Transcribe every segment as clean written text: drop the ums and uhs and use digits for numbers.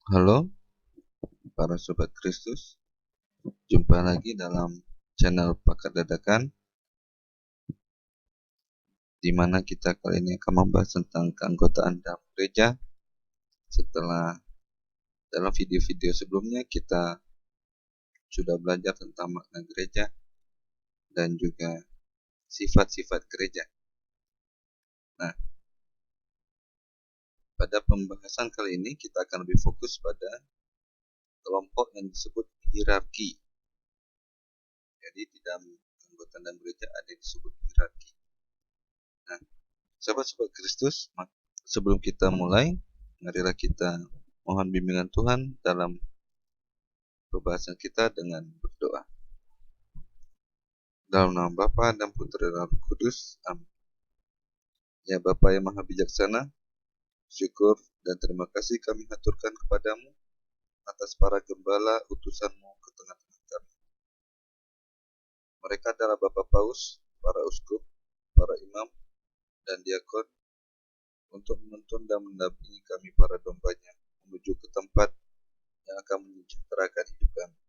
Halo para sobat Kristus, jumpa lagi dalam channel Pakat Dadakan, di mana kita kali ini akan membahas tentang keanggotaan dalam gereja. Setelah dalam video-video sebelumnya kita sudah belajar tentang makna gereja dan juga sifat-sifat gereja. Nah, pada pembahasan kali ini kita akan lebih fokus pada kelompok yang disebut hierarki. Jadi di dalam keanggotaan dalam gereja ada yang disebut hierarki. Nah, sobat-sobat Kristus, sebelum kita mulai, marilah kita mohon bimbingan Tuhan dalam pembahasan kita dengan berdoa. Dalam nama Bapa dan Putra dan Roh Kudus. Amin. Ya Bapa yang Maha Bijaksana, syukur dan terima kasih kami haturkan kepadamu atas para gembala utusanmu ke tengah-tengah kami. Mereka adalah Bapak Paus, para uskup, para imam, dan diakon untuk menuntun dan mendampingi kami para dombanya menuju ke tempat yang akan menyejahterakan hidup kami.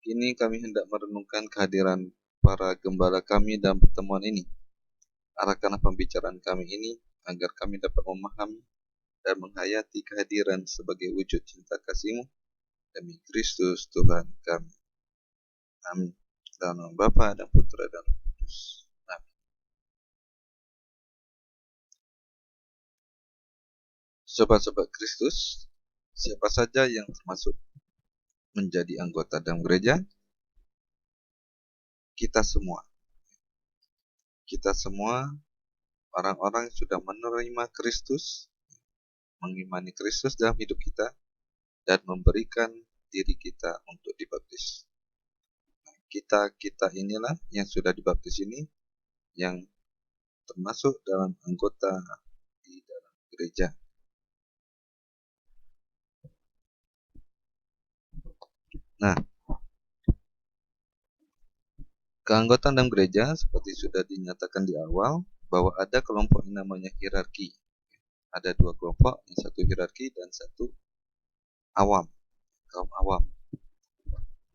Kini kami hendak merenungkan kehadiran para gembala kami dalam pertemuan ini. Arahkanlah pembicaraan kami ini agar kami dapat memahami dan menghayati kehadiran sebagai wujud cinta kasih-Mu demi Kristus Tuhan kami. Amin. Dalam nama Bapa dan Putra dan Roh Kudus. Amin. Sobat-sobat Kristus, siapa saja yang termasuk menjadi anggota dalam gereja? Kita semua. Kita semua orang-orang yang sudah menerima Kristus, mengimani Kristus dalam hidup kita, dan memberikan diri kita untuk dibaptis. Kita inilah yang sudah dibaptis ini yang termasuk dalam anggota di dalam gereja. Nah, keanggotaan dalam gereja seperti sudah dinyatakan di awal bahwa ada kelompok yang namanya hierarki. Ada dua kelompok, yang satu hierarki dan satu awam, kaum awam.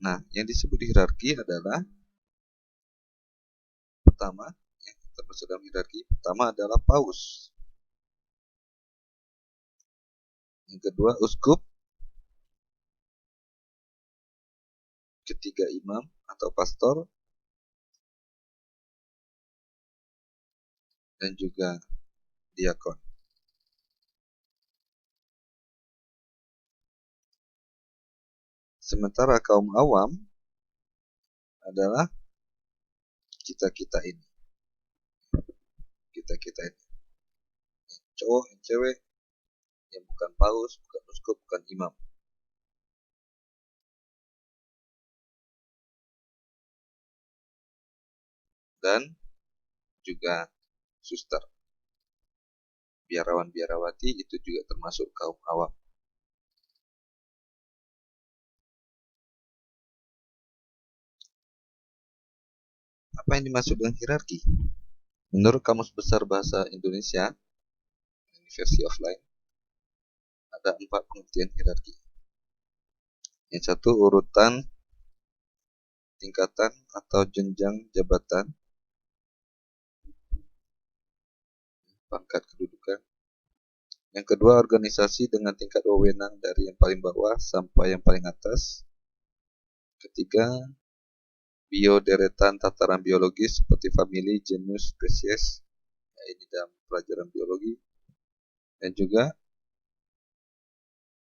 Nah, yang disebut hierarki adalah pertama, yang termasuk dalam hierarki, pertama adalah paus. Yang kedua uskup, ketiga imam atau pastor, dan juga diakon. Sementara kaum awam adalah kita-kita ini. Kita-kita ini. Yang cowok, yang cewek, yang bukan paus, bukan uskup, bukan imam. Dan juga suster. Biarawan-biarawati itu juga termasuk kaum awam. Apa yang dimaksud dengan hierarki? Menurut Kamus Besar Bahasa Indonesia, versi offline, ada 4 pengertian hierarki. Yang satu, urutan, tingkatan atau jenjang jabatan, pangkat kedudukan. Yang kedua, organisasi dengan tingkat wewenang dari yang paling bawah sampai yang paling atas. Ketiga, bioderetan tataran biologis seperti famili, genus, spesies, ini dalam pelajaran biologi. Dan juga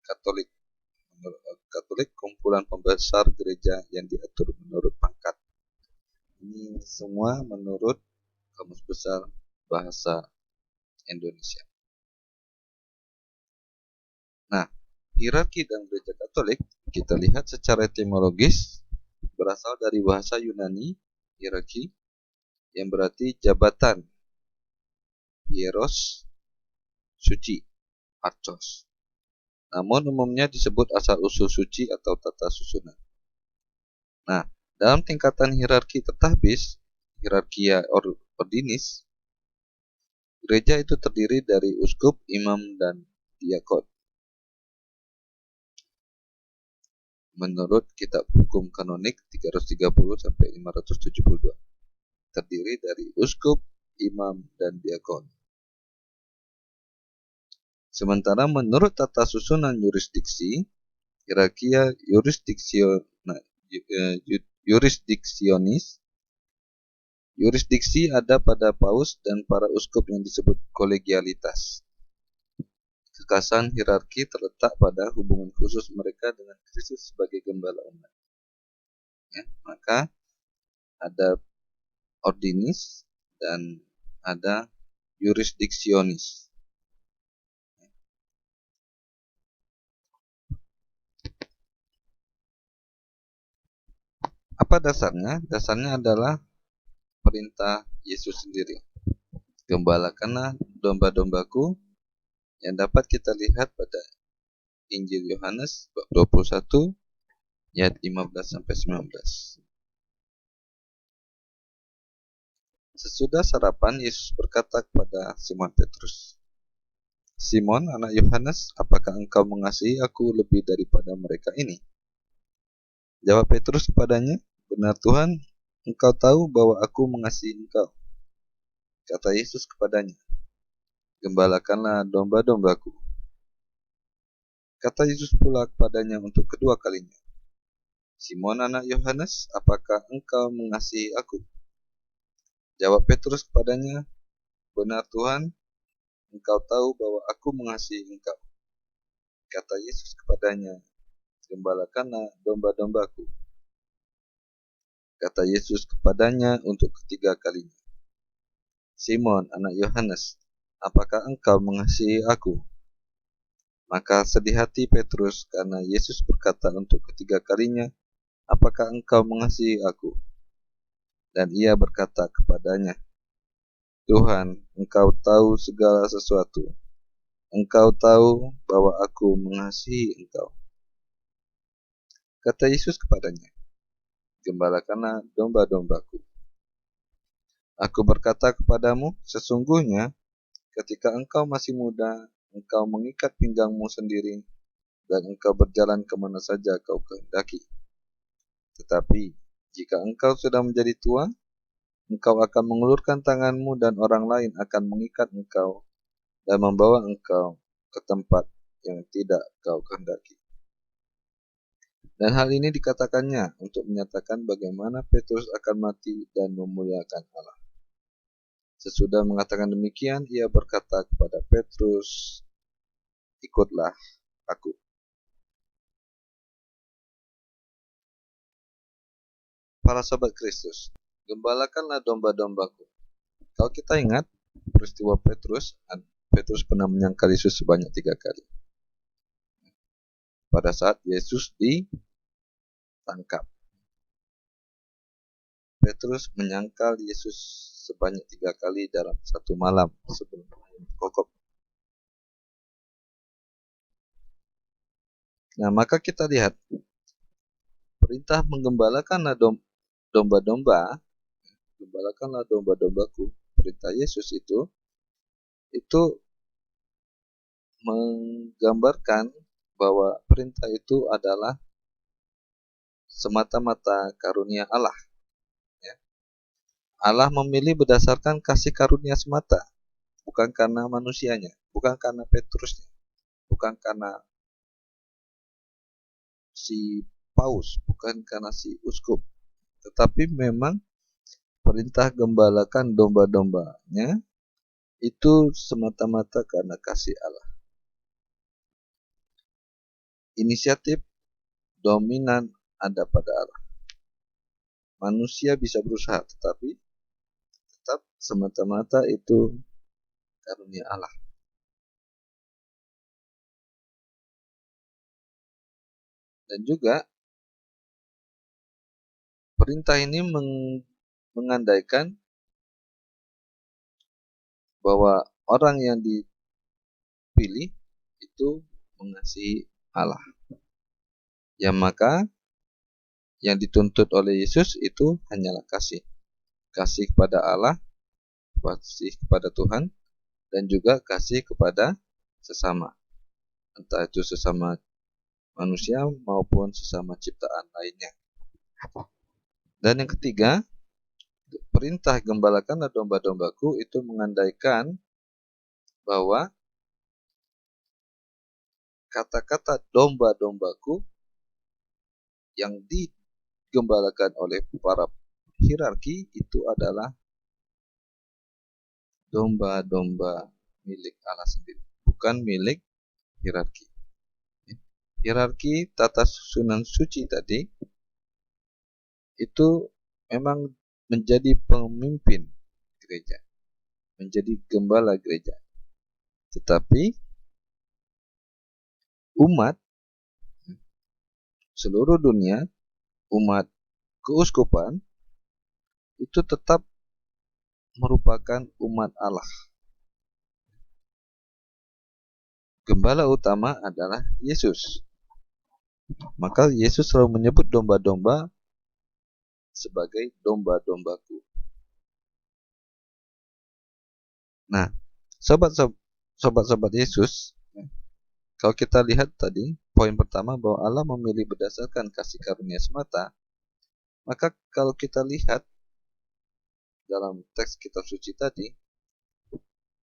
Katolik. Menurut Katolik, kumpulan pembesar gereja yang diatur menurut pangkat. Ini semua menurut Kamus Besar Bahasa Indonesia. Nah, hierarki dalam gereja Katolik kita lihat secara etimologis berasal dari bahasa Yunani hierarki yang berarti jabatan, hieros, suci, archos. Namun umumnya disebut asal-usul suci atau tata susunan. Nah, dalam tingkatan hierarki tertahbis, hierarkia ordinis, gereja itu terdiri dari uskup, imam, dan diakon. menurut kitab hukum kanonik 330 sampai 572. Terdiri dari uskup, imam, dan diakon. Sementara menurut tata susunan yurisdiksi, hierarkia yurisdiksi ada pada paus dan para uskup yang disebut kolegialitas. Kekasan hierarki terletak pada hubungan khusus mereka dengan Kristus sebagai gembala umat. Ya, maka ada ordinis dan ada yurisdiksionis. Apa dasarnya? Dasarnya adalah perintah Yesus sendiri. Gembalakanlah domba-dombaku, yang dapat kita lihat pada Injil Yohanes bab 21 ayat 15 sampai 19. Sesudah sarapan, Yesus berkata kepada Simon Petrus, "Simon, anak Yohanes, apakah engkau mengasihi aku lebih daripada mereka ini?" Jawab Petrus kepadanya, "Benar Tuhan, engkau tahu bahwa aku mengasihi engkau." Kata Yesus kepadanya, "Gembalakanlah domba-dombaku." Kata Yesus pula kepadanya untuk kedua kalinya, "Simon anak Yohanes, apakah engkau mengasihi aku?" Jawab Petrus kepadanya, "Benar Tuhan, engkau tahu bahwa aku mengasihi engkau." Kata Yesus kepadanya, "Gembalakanlah domba-dombaku." Kata Yesus kepadanya untuk ketiga kalinya, "Simon anak Yohanes, apakah engkau mengasihi aku?" Maka sedih hati Petrus karena Yesus berkata untuk ketiga kalinya, "Apakah engkau mengasihi aku?" Dan ia berkata kepadanya, "Tuhan, engkau tahu segala sesuatu. Engkau tahu bahwa aku mengasihi engkau." Kata Yesus kepadanya, "Gembalakanlah domba-dombaku. Aku berkata kepadamu, sesungguhnya ketika engkau masih muda, engkau mengikat pinggangmu sendiri, dan engkau berjalan kemana saja kau kehendaki. Tetapi jika engkau sudah menjadi tua, engkau akan mengulurkan tanganmu dan orang lain akan mengikat engkau dan membawa engkau ke tempat yang tidak kau kehendaki." Dan hal ini dikatakannya untuk menyatakan bagaimana Petrus akan mati dan memuliakan Allah. Sesudah mengatakan demikian, ia berkata kepada Petrus, "Ikutlah aku." Para sahabat Kristus, gembalakanlah domba-dombaku. Kalau kita ingat peristiwa Petrus pernah menyangkal Yesus sebanyak 3 kali. Pada saat Yesus ditangkap, Petrus menyangkal Yesus sebanyak 3 kali dalam satu malam sebelum kokok. Nah, maka kita lihat perintah menggembalakanlah domba-domba, gembalakanlah domba-dombaku. Perintah Yesus itu menggambarkan bahwa perintah itu adalah semata-mata karunia Allah. Ya. Allah memilih berdasarkan kasih karunia semata, bukan karena manusianya, bukan karena Petrusnya, bukan karena si paus, bukan karena si uskup, tetapi memang perintah gembalakan domba-dombanya itu semata-mata karena kasih Allah. Inisiatif dominan ada pada Allah. Manusia bisa berusaha, tetapi tetap semata-mata itu karunia Allah. Dan juga perintah ini mengandaikan bahwa orang yang dipilih itu mengasihi Allah. Ya, maka yang dituntut oleh Yesus itu hanyalah kasih. Kasih kepada Allah, kasih kepada Tuhan, dan juga kasih kepada sesama. Entah itu sesama manusia maupun sesama ciptaan lainnya. Dan yang ketiga, perintah gembalakanlah domba-dombaku itu mengandaikan bahwa kata-kata domba-dombaku yang digembalakan oleh para hierarki itu adalah domba-domba milik Allah sendiri, bukan milik hierarki. Hierarki tata susunan suci tadi itu memang menjadi pemimpin gereja, menjadi gembala gereja. Tetapi umat seluruh dunia, umat keuskupan itu tetap merupakan umat Allah. Gembala utama adalah Yesus. Maka Yesus selalu menyebut domba-domba sebagai domba-dombaku. Nah, sobat-sobat Yesus, kalau kita lihat tadi, poin pertama bahwa Allah memilih berdasarkan kasih karunia semata, maka kalau kita lihat dalam teks kitab suci tadi,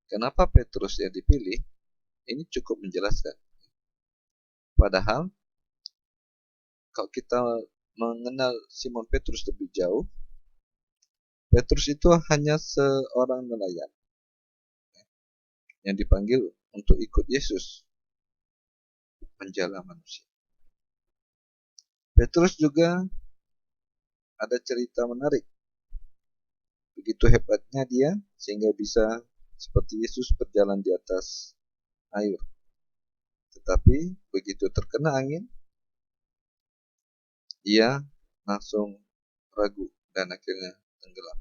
kenapa Petrus yang dipilih, ini cukup menjelaskan. Padahal, kalau kita mengenal Simon Petrus lebih jauh, Petrus itu hanya seorang nelayan yang dipanggil untuk ikut Yesus menjala manusia. Petrus juga ada cerita menarik. Begitu hebatnya dia sehingga bisa seperti Yesus berjalan di atas air. Tetapi begitu terkena angin, ia langsung ragu dan akhirnya tenggelam.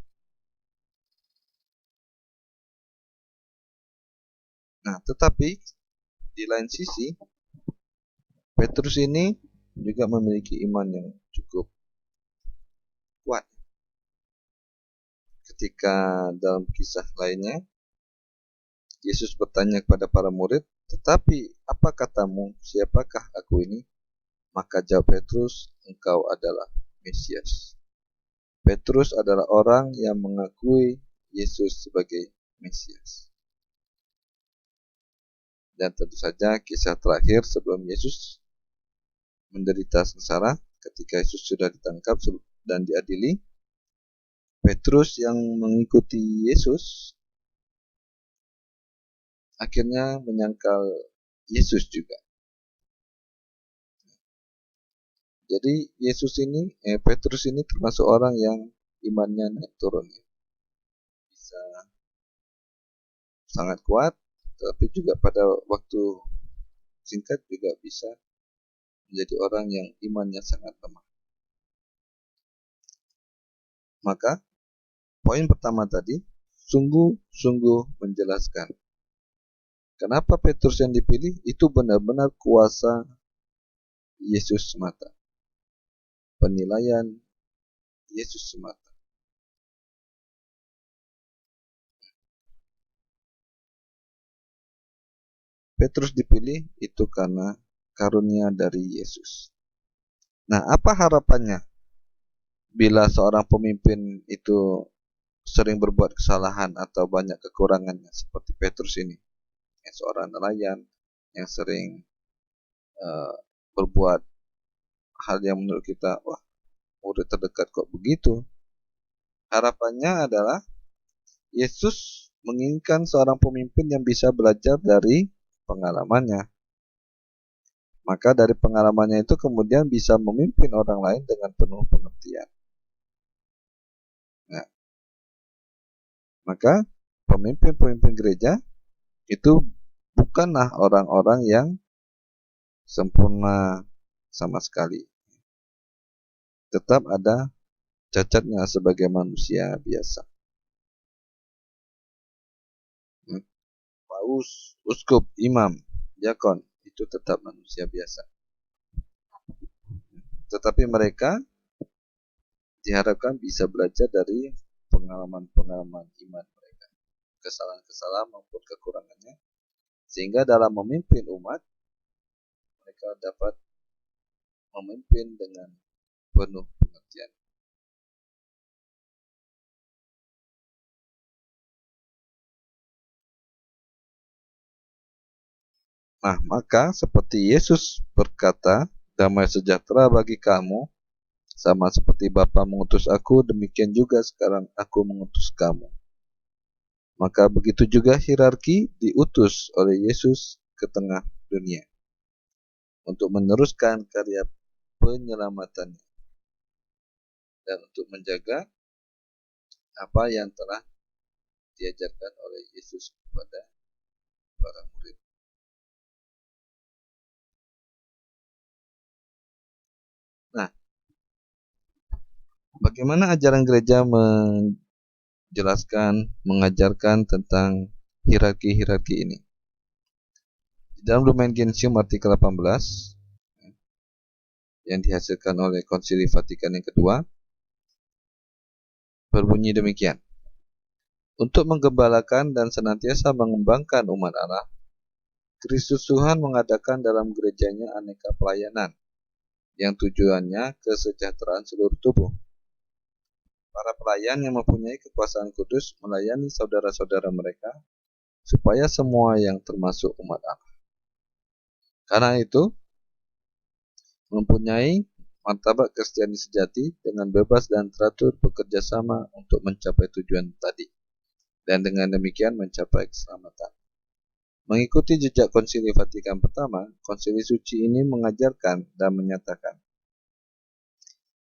Nah, tetapi di lain sisi, Petrus ini juga memiliki iman yang cukup kuat. Ketika dalam kisah lainnya, Yesus bertanya kepada para murid, "Tetapi apa katamu, siapakah aku ini?" Maka jawab Petrus, "Engkau adalah Mesias." Petrus adalah orang yang mengakui Yesus sebagai Mesias. Dan tentu saja kisah terakhir sebelum Yesus menderita sengsara, ketika Yesus sudah ditangkap dan diadili, Petrus yang mengikuti Yesus akhirnya menyangkal Yesus juga. Jadi Petrus ini termasuk orang yang imannya naik turun. Bisa sangat kuat, tapi juga pada waktu singkat juga bisa menjadi orang yang imannya sangat lemah. Maka poin pertama tadi sungguh-sungguh menjelaskan kenapa Petrus yang dipilih itu benar-benar kuasa Yesus semata. Penilaian Yesus semata. Petrus dipilih itu karena karunia dari Yesus. Nah, apa harapannya bila seorang pemimpin itu sering berbuat kesalahan atau banyak kekurangannya seperti Petrus ini, yang seorang nelayan yang sering berbuat hal yang menurut kita, wah, murid terdekat kok begitu. Harapannya adalah Yesus menginginkan seorang pemimpin yang bisa belajar dari pengalamannya. Maka dari pengalamannya itu kemudian bisa memimpin orang lain dengan penuh pengertian. Nah, maka pemimpin-pemimpin gereja itu bukanlah orang-orang yang sempurna sama sekali. Tetap ada cacatnya sebagai manusia biasa. Paus, uskup, imam, diakon itu tetap manusia biasa. Tetapi mereka diharapkan bisa belajar dari pengalaman-pengalaman iman mereka, kesalahan-kesalahan maupun kekurangannya, sehingga dalam memimpin umat mereka dapat memimpin dengan penuh pengertian. Nah, maka seperti Yesus berkata, damai sejahtera bagi kamu, sama seperti Bapa mengutus aku, demikian juga sekarang aku mengutus kamu. Maka begitu juga hierarki diutus oleh Yesus ke tengah dunia untuk meneruskan karya penyelamatannya dan untuk menjaga apa yang telah diajarkan oleh Yesus kepada para murid. Nah, bagaimana ajaran gereja menjelaskan, mengajarkan tentang hierarki-hierarki ini? Di dalam Lumen Gentium artikel 18 yang dihasilkan oleh Konsili Vatikan yang kedua berbunyi demikian. Untuk menggembalakan dan senantiasa mengembangkan umat Allah, Kristus Tuhan mengadakan dalam gerejanya aneka pelayanan yang tujuannya kesejahteraan seluruh tubuh. Para pelayan yang mempunyai kekuasaan kudus melayani saudara-saudara mereka supaya semua yang termasuk umat Allah. Karena itu, mempunyai martabat Kristiani sejati dengan bebas dan teratur bekerja sama untuk mencapai tujuan tadi, dan dengan demikian mencapai keselamatan. Mengikuti jejak Konsili Vatikan pertama, Konsili Suci ini mengajarkan dan menyatakan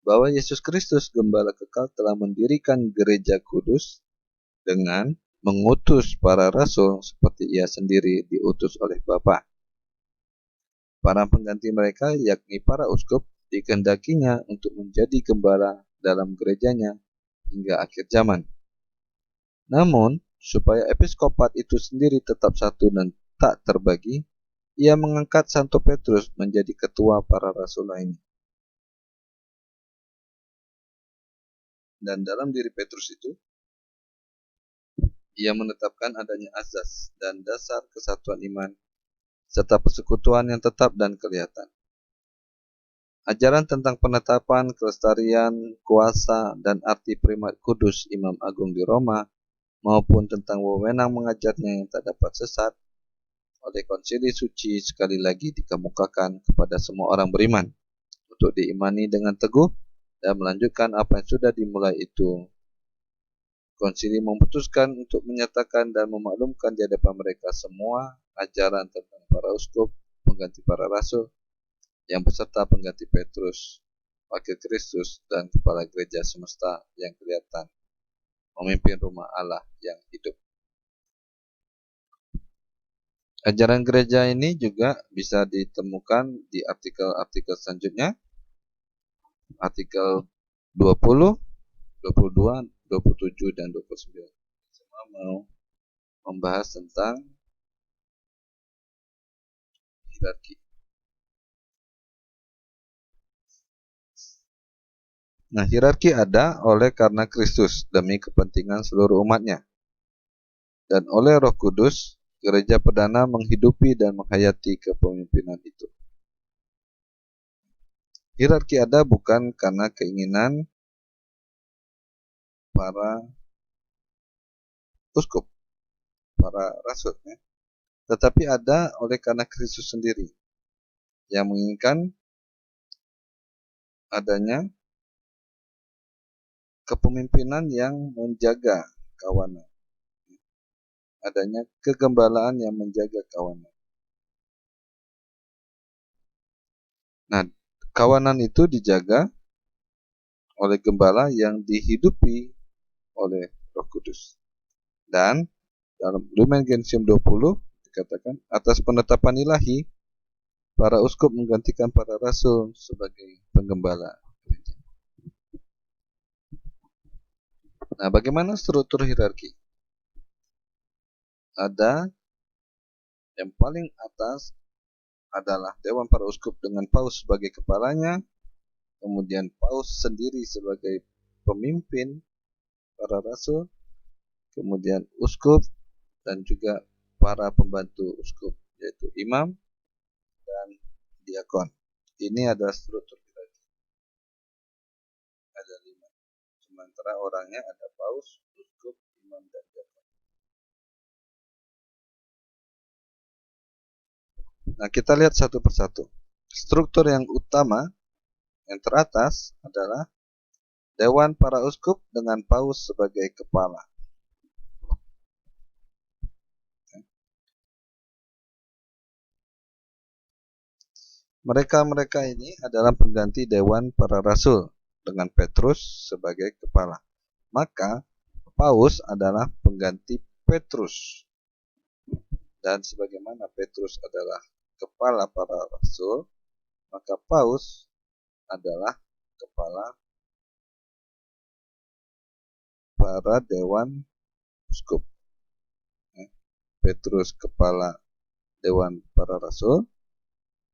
bahwa Yesus Kristus Gembala Kekal telah mendirikan gereja kudus dengan mengutus para rasul seperti ia sendiri diutus oleh Bapa. Para pengganti mereka, yakni para uskup, dikehendakinya untuk menjadi gembala dalam gerejanya hingga akhir zaman. Namun, supaya episkopat itu sendiri tetap satu dan tak terbagi, ia mengangkat Santo Petrus menjadi ketua para rasul lainnya. Dan dalam diri Petrus itu, ia menetapkan adanya azas dan dasar kesatuan iman, serta persekutuan yang tetap dan kelihatan. Ajaran tentang penetapan, kelestarian, kuasa, dan arti primat kudus Imam Agung di Roma, maupun tentang wewenang mengajarnya yang tak dapat sesat, oleh Konsili Suci sekali lagi dikemukakan kepada semua orang beriman, untuk diimani dengan teguh dan melanjutkan apa yang sudah dimulai itu. Konsili memutuskan untuk menyatakan dan memaklumkan di hadapan mereka semua ajaran tentang para uskup, pengganti para rasul, yang beserta pengganti Petrus, wakil Kristus, dan kepala gereja semesta yang kelihatan, memimpin rumah Allah yang hidup. Ajaran gereja ini juga bisa ditemukan di artikel-artikel selanjutnya, artikel 20, 22, 27, dan 29. Semua mau membahas tentang hierarki. Nah, hierarki ada oleh karena Kristus demi kepentingan seluruh umatnya. Dan oleh Roh Kudus, gereja perdana menghidupi dan menghayati kepemimpinan itu. Hierarki ada bukan karena keinginan para uskup, para rasul, tetapi ada oleh karena Kristus sendiri yang menginginkan adanya kepemimpinan yang menjaga kawanan, adanya kegembalaan yang menjaga kawanan. Nah, kawanan itu dijaga oleh gembala yang dihidupi oleh Roh Kudus. Dan dalam Lumen Gentium 20 dikatakan, atas penetapan ilahi, para uskup menggantikan para rasul sebagai penggembala gereja. Nah, bagaimana struktur hierarki? Ada yang paling atas adalah Dewan Para Uskup dengan Paus sebagai kepalanya, kemudian Paus sendiri sebagai pemimpin para rasul, kemudian uskup, dan juga para pembantu uskup, yaitu imam dan diakon. Ini adalah struktur hierarki. Ada 5. Sementara orangnya ada paus, uskup, imam, dan diakon. Nah, kita lihat satu persatu. Struktur yang utama, yang teratas adalah Dewan para uskup dengan paus sebagai kepala. Mereka-mereka ini adalah pengganti Dewan para Rasul dengan Petrus sebagai kepala. Maka Paus adalah pengganti Petrus. Dan sebagaimana Petrus adalah kepala para Rasul, maka Paus adalah kepala para Dewan Uskup. Petrus kepala Dewan para Rasul,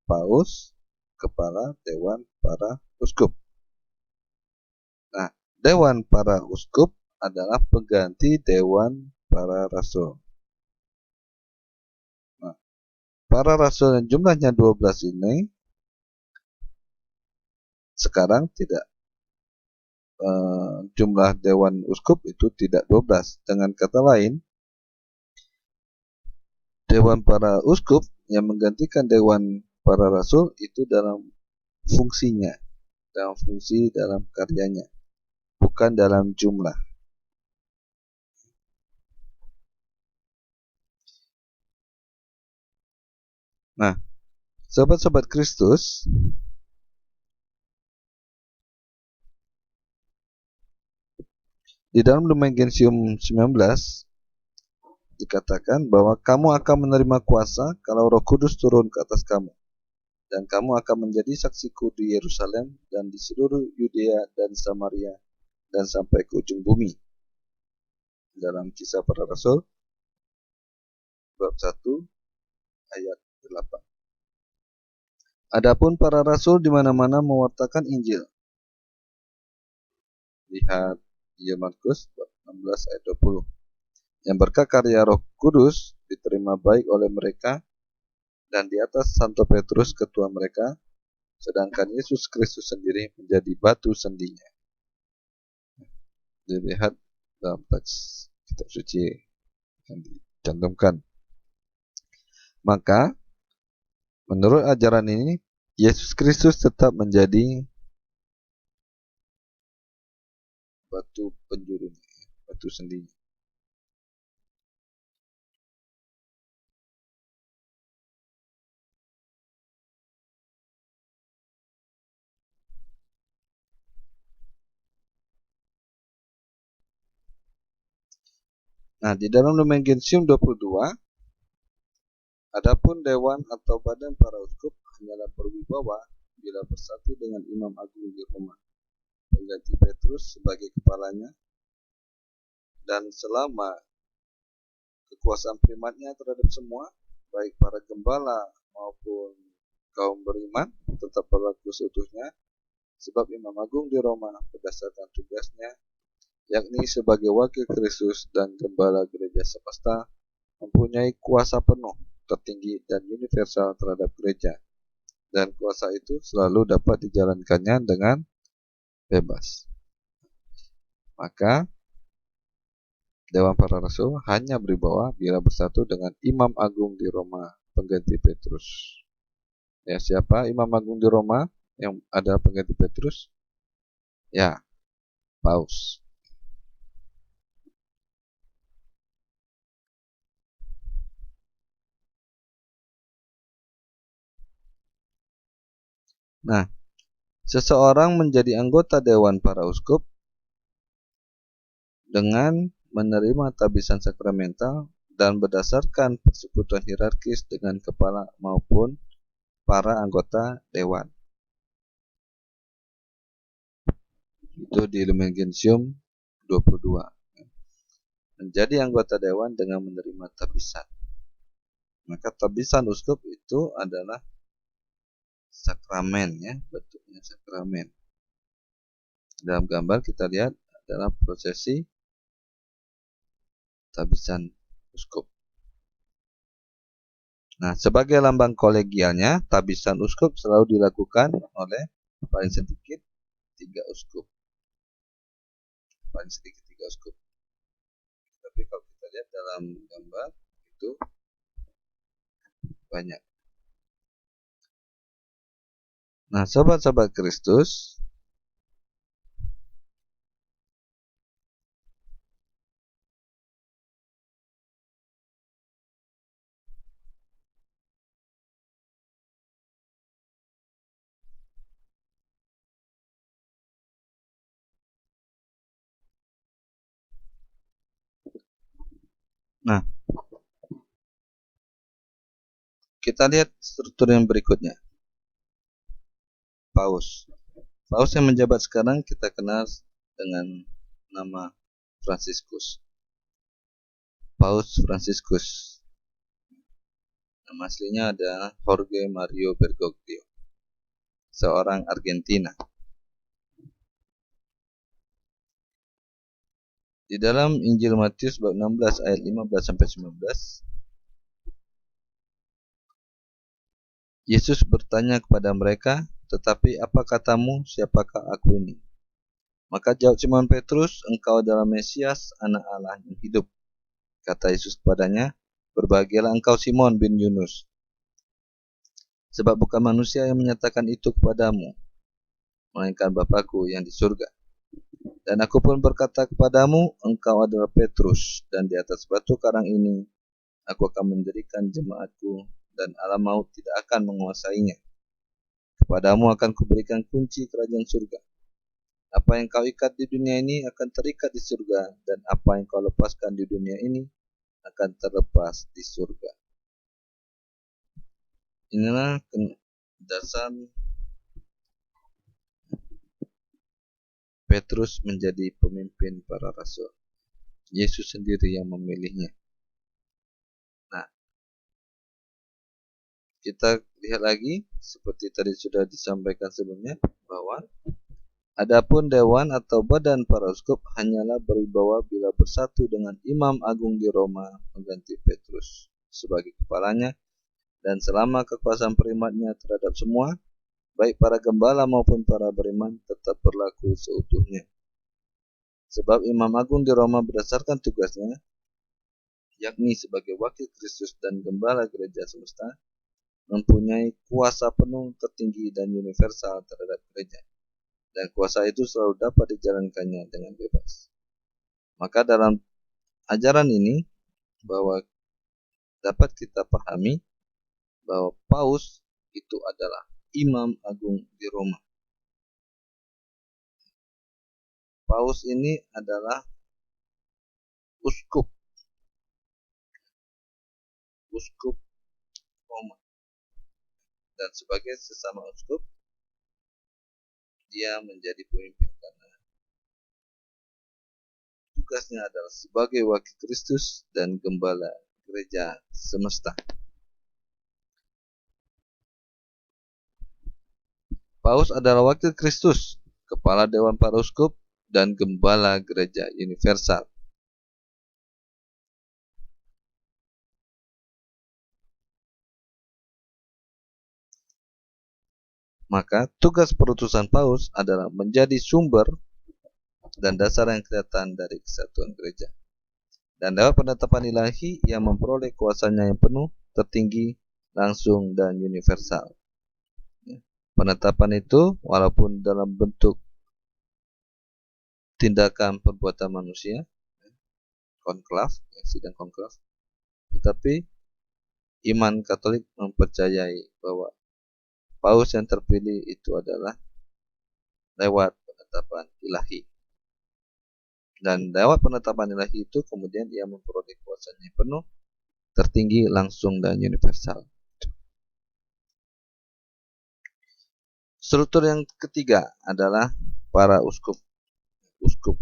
Paus kepala Dewan para Uskup. Nah, Dewan para Uskup adalah pengganti Dewan para Rasul. Nah, para Rasul yang jumlahnya 12 ini sekarang tidak, jumlah Dewan Uskup itu tidak 12. Dengan kata lain, Dewan para Uskup yang menggantikan Dewan para Rasul itu dalam fungsinya, dalam fungsi dalam karyanya, bukan dalam jumlah. Nah, sobat-sobat Kristus, di dalam Lumen Gentium 19 dikatakan bahwa kamu akan menerima kuasa kalau Roh Kudus turun ke atas kamu, dan kamu akan menjadi saksiku di Yerusalem dan di seluruh Yudea dan Samaria dan sampai ke ujung bumi. Dalam Kisah Para Rasul bab 1 ayat 8. Adapun para rasul di mana-mana mewartakan Injil. Lihat di Markus bab 16 ayat 20. Yang berkat karya Roh Kudus diterima baik oleh mereka, dan di atas Santo Petrus ketua mereka, sedangkan Yesus Kristus sendiri menjadi batu sendinya. Dilihat dalam teks kitab suci yang dicantumkan. Maka menurut ajaran ini, Yesus Kristus tetap menjadi batu penjurunya, batu sendinya. Nah, di dalam Lumen Gentium 22, adapun dewan atau badan para uskup hanyalah berwibawa bila bersatu dengan Imam Agung di Roma, pengganti Petrus sebagai kepalanya, dan selama kekuasaan primatnya terhadap semua, baik para gembala maupun kaum beriman, tetap berlaku seutuhnya, sebab Imam Agung di Roma berdasarkan tugasnya, yakni sebagai wakil Kristus dan gembala gereja semesta, mempunyai kuasa penuh, tertinggi, dan universal terhadap gereja, dan kuasa itu selalu dapat dijalankannya dengan bebas. Maka Dewan para Rasul hanya berwibawa bila bersatu dengan Imam Agung di Roma, pengganti Petrus. Ya, siapa Imam Agung di Roma yang ada pengganti Petrus? Ya, Paus. Nah, seseorang menjadi anggota Dewan para Uskup dengan menerima tabisan sakramental dan berdasarkan persekutuan hierarkis dengan kepala maupun para anggota dewan. Itu di Lumen Gentium 22. Menjadi anggota dewan dengan menerima tabisan. Maka tabisan uskup itu adalah sakramen, ya, bentuknya sakramen. Dalam gambar kita lihat adalah prosesi tabisan uskup. Nah, sebagai lambang kolegialnya, tabisan uskup selalu dilakukan oleh paling sedikit 3 uskup. Paling sedikit 3 uskup. Tapi kalau kita lihat dalam gambar itu banyak. Nah, sobat-sobat Kristus, nah, kita lihat struktur yang berikutnya. Paus. Paus yang menjabat sekarang kita kenal dengan nama Fransiskus. Paus Fransiskus. Nama aslinya adalah Jorge Mario Bergoglio, seorang Argentina. Di dalam Injil Matius bab 16 ayat 15 sampai 19, Yesus bertanya kepada mereka, "Tetapi apa katamu, siapakah aku ini?" Maka jawab Simon Petrus, "Engkau adalah Mesias, Anak Allah yang hidup." Kata Yesus kepadanya, "Berbahagialah engkau Simon bin Yunus, sebab bukan manusia yang menyatakan itu kepadamu, melainkan Bapa-Ku yang di surga. Dan aku pun berkata kepadamu, engkau adalah Petrus, dan di atas batu karang ini aku akan mendirikan jemaatku, dan alam maut tidak akan menguasainya. Kepadamu akan kuberikan kunci kerajaan surga. Apa yang kau ikat di dunia ini akan terikat di surga, dan apa yang kau lepaskan di dunia ini akan terlepas di surga." Inilah dasar Petrus menjadi pemimpin para rasul. Yesus sendiri yang memilihnya. Nah, kita lihat lagi seperti tadi sudah disampaikan sebelumnya bahwa adapun dewan atau badan para uskup hanyalah berwibawa bila bersatu dengan Imam Agung di Roma mengganti Petrus sebagai kepalanya, dan selama kekuasaan primatnya terhadap semua, baik para gembala maupun para beriman, tetap berlaku seutuhnya. Sebab Imam Agung di Roma berdasarkan tugasnya, yakni sebagai wakil Kristus dan gembala gereja semesta, mempunyai kuasa penuh, tertinggi, dan universal terhadap gereja. Dan kuasa itu selalu dapat dijalankannya dengan bebas. Maka dalam ajaran ini, bahwa dapat kita pahami bahwa Paus itu adalah Imam Agung di Roma. Paus ini adalah uskup Roma, dan sebagai sesama uskup dia menjadi pemimpin karena tugasnya adalah sebagai wakil Kristus dan gembala gereja semesta. Paus adalah wakil Kristus, kepala dewan para uskup, dan gembala gereja universal. Maka tugas perutusan Paus adalah menjadi sumber dan dasar yang kelihatan dari kesatuan gereja. Dan lewat penetapan ilahi yang memperoleh kuasanya yang penuh, tertinggi, langsung, dan universal. Penetapan itu walaupun dalam bentuk tindakan perbuatan manusia, konklav, sidang konklav, tetapi iman Katolik mempercayai bahwa Paus yang terpilih itu adalah lewat penetapan ilahi. Dan lewat penetapan ilahi itu kemudian ia memperoleh kuasanya penuh, tertinggi, langsung, dan universal. Struktur yang ketiga adalah para uskup. Uskup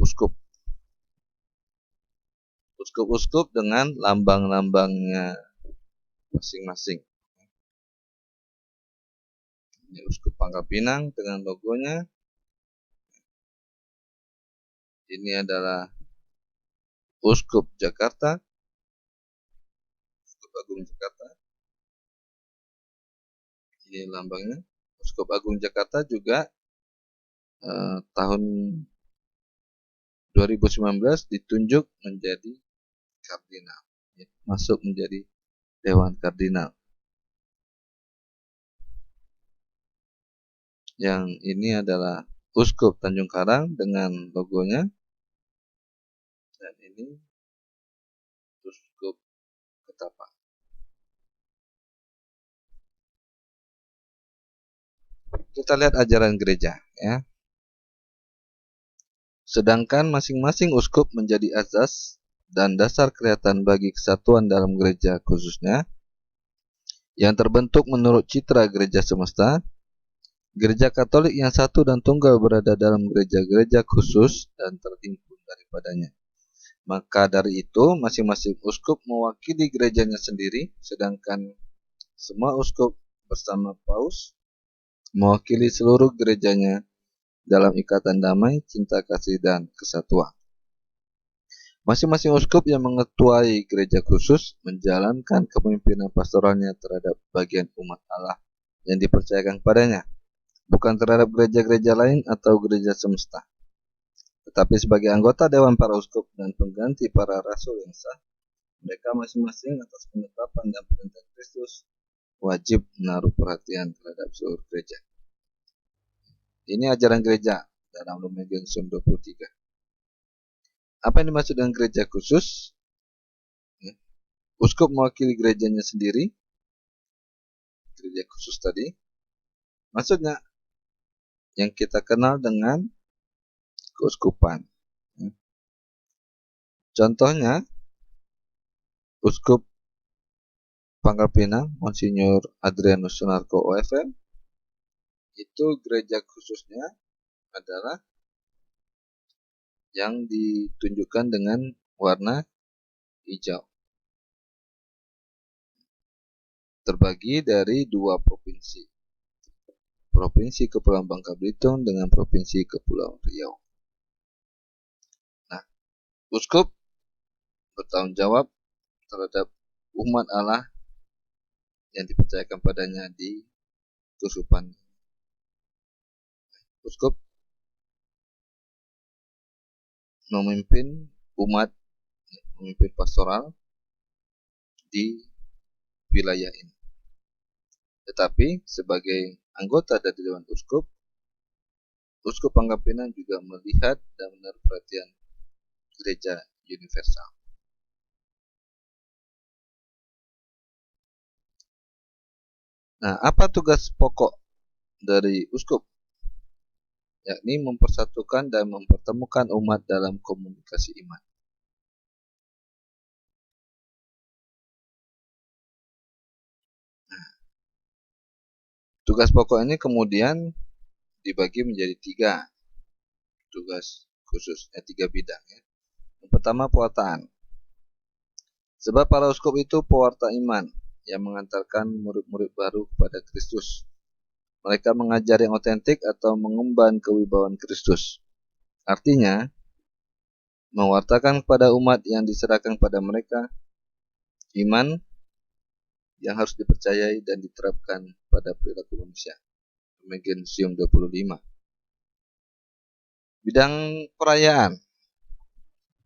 dengan lambang-lambangnya masing-masing. Ini Uskup Pangkal Pinang dengan logonya. Ini adalah Uskup Jakarta, Uskup Agung Jakarta. Ini lambangnya. Uskup Agung Jakarta juga tahun 2019 ditunjuk menjadi kardinal, masuk menjadi Dewan Kardinal. Yang ini adalah Uskup Tanjung Karang dengan logonya, dan ini Uskup Ketapang. Kita lihat ajaran gereja, ya. Sedangkan masing-masing uskup menjadi asas dan dasar kelihatan bagi kesatuan dalam gereja khususnya, yang terbentuk menurut citra gereja semesta. Gereja Katolik yang satu dan tunggal berada dalam gereja-gereja khusus dan terhimpun daripadanya. Maka dari itu, masing-masing uskup mewakili gerejanya sendiri, sedangkan semua uskup bersama paus mewakili seluruh gerejanya dalam ikatan damai, cinta kasih, dan kesatuan. Masing-masing uskup yang mengetuai gereja khusus menjalankan kepemimpinan pastoralnya terhadap bagian umat Allah yang dipercayakan padanya, bukan terhadap gereja-gereja lain atau gereja semesta, tetapi sebagai anggota Dewan para Uskup dan pengganti para rasul yang sah. Mereka masing-masing atas penetapan dan perintah Kristus wajib menaruh perhatian terhadap seluruh gereja. Ini ajaran gereja dalam Lumen Gentium 23. Apa yang dimaksud dengan gereja khusus? Uskup mewakili gerejanya sendiri, gereja khusus tadi. Maksudnya yang kita kenal dengan keuskupan. Contohnya, Uskup Pangkal Pinang, Monsinyur Adrianus Sunarko OFM, itu gereja khususnya adalah yang ditunjukkan dengan warna hijau. Terbagi dari dua provinsi. Provinsi Kepulauan Bangka Belitung dengan Provinsi Kepulauan Riau. Nah, uskup bertanggung jawab terhadap umat Allah yang dipercayakan padanya di keuskupan. Uskup memimpin umat, memimpin pastoral di wilayah ini. Tetapi sebagai anggota dari Dewan Uskup, Uskup Pangkal Pinang juga melihat dan menaruh perhatian gereja universal. Nah, apa tugas pokok dari uskup? Yakni mempersatukan dan mempertemukan umat dalam komunikasi iman. Nah, tugas pokok ini kemudian dibagi menjadi 3 tugas khusus, 3 bidang. Yang pertama, pewartaan. Sebab para uskup itu pewarta iman yang mengantarkan murid-murid baru kepada Kristus. Mereka mengajar yang otentik atau mengemban kewibawaan Kristus. Artinya, mewartakan kepada umat yang diserahkan pada mereka iman yang harus dipercayai dan diterapkan pada perilaku manusia. Lumen Gentium 25. Bidang perayaan.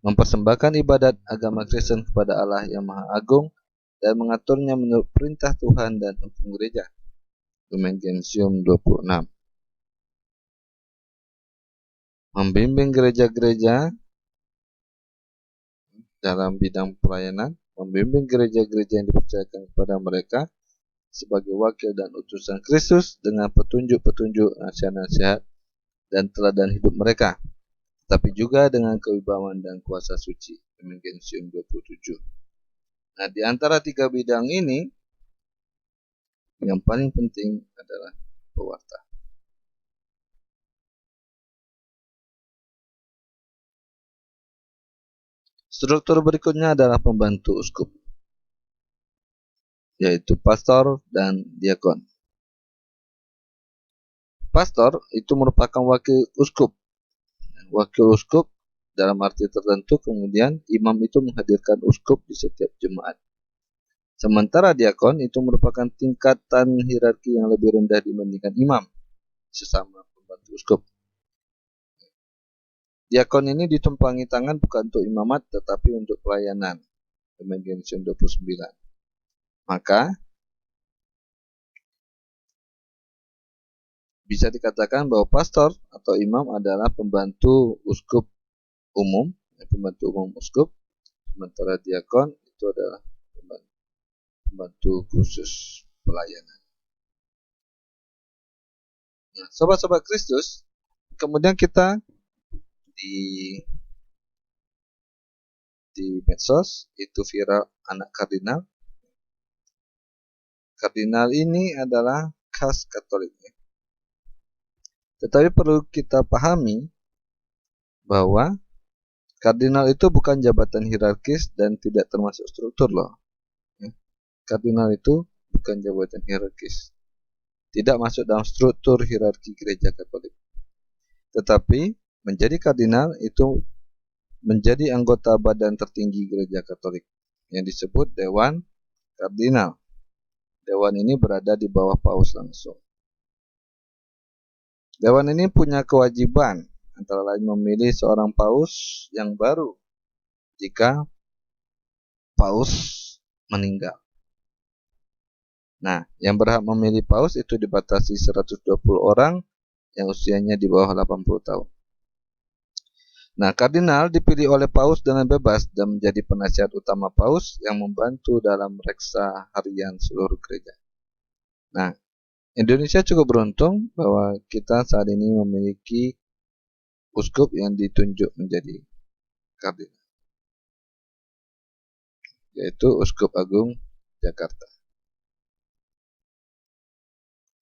Mempersembahkan ibadat agama Kristen kepada Allah yang Maha Agung dan mengaturnya menurut perintah Tuhan dan hukum gereja. Lumen Gentium 26. Membimbing gereja-gereja dalam bidang pelayanan, membimbing gereja-gereja yang dipercayakan kepada mereka sebagai wakil dan utusan Kristus dengan petunjuk-petunjuk nasihat-nasihat dan teladan hidup mereka, tapi juga dengan kewibawaan dan kuasa suci. Lumen Gentium 27. Nah, di antara 3 bidang ini, yang paling penting adalah pewarta. Struktur berikutnya adalah pembantu uskup, yaitu pastor dan diakon. Pastor itu merupakan wakil uskup. Wakil uskup dalam arti tertentu, kemudian imam itu menghadirkan uskup di setiap jemaat. Sementara diakon itu merupakan tingkatan hierarki yang lebih rendah dibandingkan imam, sesama pembantu uskup. Diakon ini ditumpangi tangan bukan untuk imamat tetapi untuk pelayanan. Demikian 29. Maka bisa dikatakan bahwa pastor atau imam adalah pembantu uskup umum, pembantu umum uskup, sementara diakon itu adalah pembantu khusus pelayanan. Nah, sobat-sobat Kristus, kemudian kita di medsos itu viral anak kardinal. Kardinal ini adalah khas Katolik. Tetapi perlu kita pahami bahwa kardinal itu bukan jabatan hierarkis dan tidak termasuk struktur loh. Kardinal itu bukan jabatan hierarkis. Tidak masuk dalam struktur hierarki gereja Katolik. Tetapi menjadi kardinal itu menjadi anggota badan tertinggi gereja Katolik yang disebut Dewan Kardinal. Dewan ini berada di bawah paus langsung. Dewan ini punya kewajiban antara lain memilih seorang paus yang baru jika paus meninggal. Nah, yang berhak memilih paus itu dibatasi 120 orang yang usianya di bawah 80 tahun. Nah, kardinal dipilih oleh paus dengan bebas dan menjadi penasihat utama paus yang membantu dalam reksa harian seluruh gereja. Nah, Indonesia cukup beruntung bahwa kita saat ini memiliki uskup yang ditunjuk menjadi kardinal, yaitu Uskup Agung Jakarta,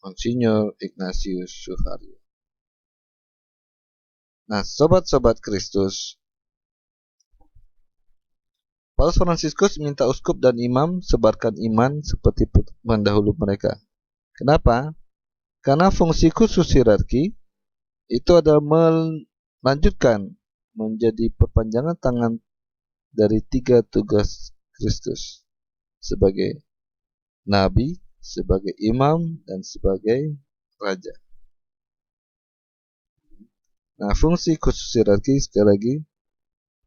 Monsinyur Ignatius Suharyo. Nah, sobat-sobat Kristus, Paus Fransiskus minta uskup dan imam sebarkan iman seperti pendahulu mereka. Kenapa? Karena fungsi khusus hierarki itu adalah melanjutkan menjadi perpanjangan tangan dari 3 tugas Kristus sebagai nabi, sebagai imam, dan sebagai raja. Nah, fungsi khusus hierarki sekali lagi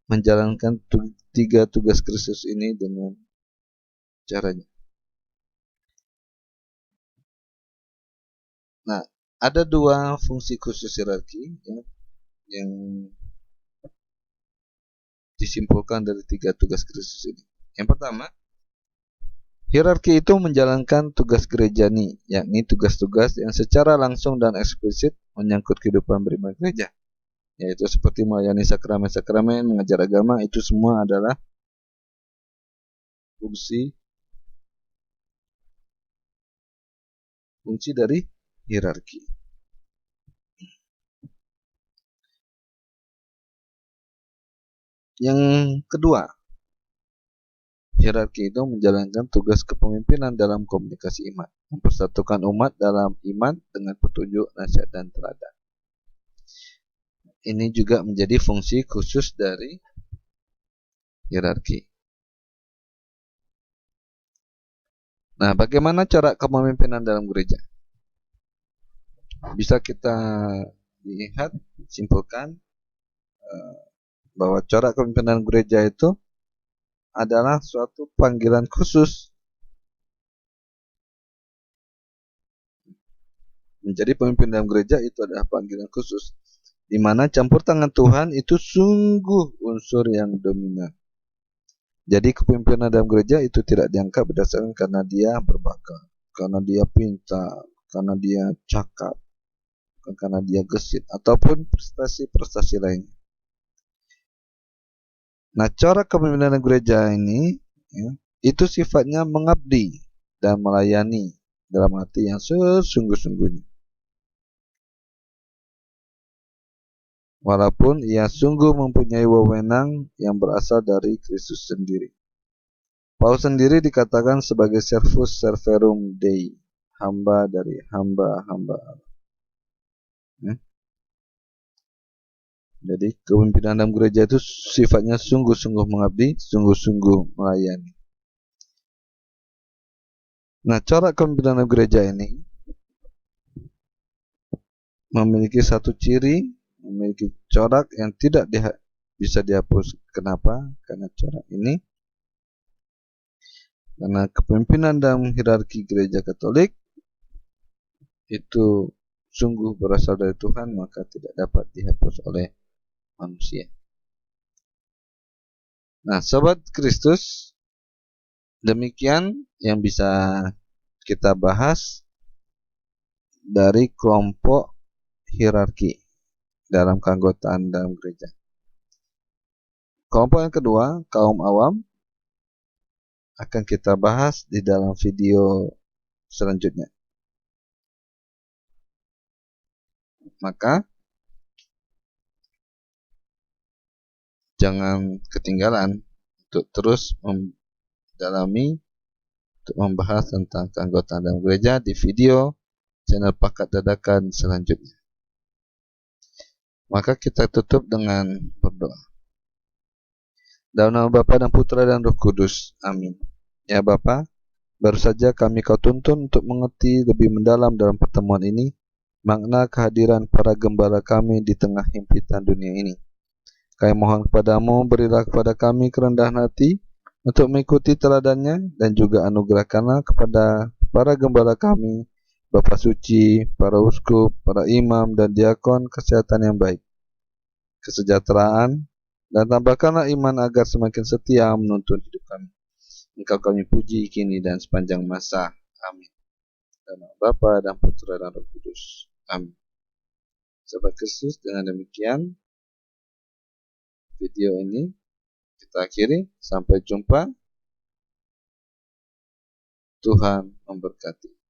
menjalankan 3 tugas Kristus ini dengan caranya. Nah, ada 2 fungsi khusus hierarki yang disimpulkan dari 3 tugas Kristus ini. Yang pertama, hierarki itu menjalankan tugas gerejani, yakni tugas-tugas yang secara langsung dan eksplisit menyangkut kehidupan beriman gereja, yaitu seperti melayani sakramen-sakramen, mengajar agama, itu semua adalah fungsi dari hierarki. Yang kedua, hierarki itu menjalankan tugas kepemimpinan dalam komunikasi iman, mempersatukan umat dalam iman dengan petunjuk, nasihat, dan teladan. Ini juga menjadi fungsi khusus dari hierarki. Nah, bagaimana cara kepemimpinan dalam gereja? Bisa kita lihat, simpulkan bahwa cara kepemimpinan gereja itu adalah suatu panggilan khusus. Menjadi pemimpin dalam gereja itu adalah panggilan khusus, di mana campur tangan Tuhan itu sungguh unsur yang dominan. Jadi kepemimpinan dalam gereja itu tidak diangkat berdasarkan karena dia berbakat, karena dia pintar, karena dia cakap, karena dia gesit, ataupun prestasi-prestasi lainnya. Nah, cara kepemimpinan gereja ini itu sifatnya mengabdi dan melayani dalam hati yang sesungguh-sungguhnya. Walaupun ia sungguh mempunyai wewenang yang berasal dari Kristus sendiri. Paulus sendiri dikatakan sebagai servus serverum Dei, hamba dari hamba-hamba Allah. Jadi kepemimpinan dalam gereja itu sifatnya sungguh-sungguh mengabdi, sungguh-sungguh melayani. Nah, corak kepemimpinan gereja ini memiliki satu ciri, memiliki corak yang tidak bisa dihapus. Kenapa? Karena corak ini, karena kepemimpinan dalam hierarki gereja Katolik itu sungguh berasal dari Tuhan, maka tidak dapat dihapus oleh manusia. Nah, Sobat Kristus, demikian yang bisa kita bahas dari kelompok hierarki dalam keanggotaan dalam gereja. Kelompok yang kedua, kaum awam, akan kita bahas di dalam video selanjutnya. Maka jangan ketinggalan untuk terus mendalami, untuk membahas tentang keanggotaan dalam gereja di video channel Pakat Dadakan selanjutnya. Maka kita tutup dengan berdoa. Dalam nama Bapa dan Putra dan Roh Kudus. Amin. Ya Bapa, baru saja kami Kau tuntun untuk mengerti lebih mendalam dalam pertemuan ini makna kehadiran para gembala kami di tengah himpitan dunia ini. Kami mohon kepadamu, berilah kepada kami kerendahan hati untuk mengikuti teladannya, dan juga anugerahkanlah kepada para gembala kami, Bapa Suci, para uskup, para imam, dan diakon kesehatan yang baik, kesejahteraan, dan tambahkanlah iman agar semakin setia menuntun hidup kami. Engkau kami puji kini dan sepanjang masa. Amin. Dalam nama Bapa dan Putra dan Roh Kudus. Amin. Sahabat Kristus, dengan demikian video ini kita akhiri. Sampai jumpa. Tuhan memberkati.